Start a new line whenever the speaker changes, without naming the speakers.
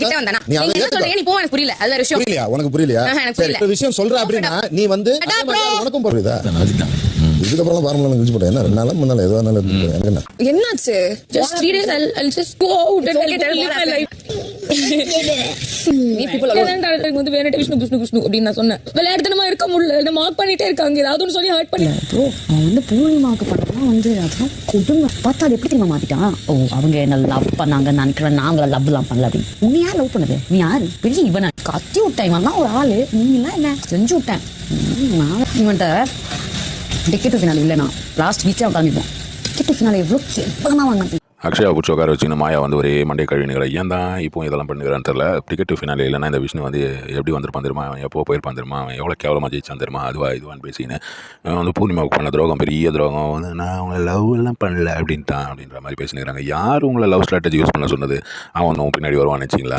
கிட்ட வந்தானா
நீ
நீ என்ன சொல்றீங்க நீ போ எனக்கு புரியல அது வேற விஷயம்
புரியலையா உனக்கு புரியலையா
எனக்கு
சரி
புரியல.
இப்ப விஷயம் சொல்ற அப்படின்னா நீ வந்து அதே மாதிரி உனக்கும் புரியுதா இதுக்கப்புறம் ஃபார்முலா கழிச்சு போட்டேன் என்ன 2 நாளா 3 நாள் எதுவா இருந்தாலும் இருந்து போறேன் என்ன
என்னாச்சு
Just 3 days, I'll just go out and I'll live my life.
நீ people alone.
எனக்கு வந்து வேற விஷ்ணு விஷ்ணு விஷ்ணு அப்படின்னு நான் சொன்னேன். விளையாட்டுத்தனமா இருக்க முடியல. என்ன மார்க் பண்ணிட்டே இருக்காங்க. ஏதாவது ஒன்று சொல்லி ஹர்ட் பண்ணி.
ப்ரோ அவன் வந்து பூர்ணிமாவுக்கு பண்ணலாம் வந்து அதெல்லாம் கொடுமை பார்த்தா அது எப்படி தெரியுமா மாத்திட்டான். ஓ அவங்க என்ன லவ் பண்ணாங்கன்னு நினைக்கிறேன், நாங்கள லவ்லாம் பண்ணல அப்படின்னு. உன்னை யார் லவ் பண்ணது? நீ யாரு? பெரிய இவனை கத்தி விட்டேன், இவன் தான் ஒரு ஆளு, நீங்களாம் என்ன செஞ்சு விட்டேன். நான் இவன்ட்ட டிக்கெட் ஃபினாலே இல்லைண்ணா லாஸ்ட் வீக்கே அவன் கிளம்பிப்போம். டிக்கெட் ஃபினாலே எவ்வளோ கேட்பாங்க வாங்க.
அக்ஷயா பிடிச்சி உட்கார வச்சுன்னு மாயா வந்து ஒரே மண்டே கழுவினுங்கிற ஏன் தான் இப்போ இதெல்லாம் பண்ணுகிறான்னு தெரியல. டிக்கெட் ஃபினாலே இல்லைன்னா இந்த விஷ்ணு வந்து எப்படி வந்திருப்பான் தெரியுமா, அவன் எப்போ போயிருப்பான் தெரியுமா, அவன் எவ்வளோ கேவலமாக ஜெயிச்சான் தெரியுமா, இதுவான்னு பேசின்னு வந்து பூர்ணிமாவுக்கு பண்ண துரோகம் பெரிய துரோகம் வந்து நான் அவங்கள லவ் எல்லாம் பண்ணல அப்படின்ட்டான் அப்படின்ற மாதிரி பேசினுக்கிறாங்க. யார் உங்களை லவ் ஸ்ட்ராட்டஜி யூஸ் பண்ண சொன்னது? அவன் பின்னாடி வருவான்னு வச்சிங்களா?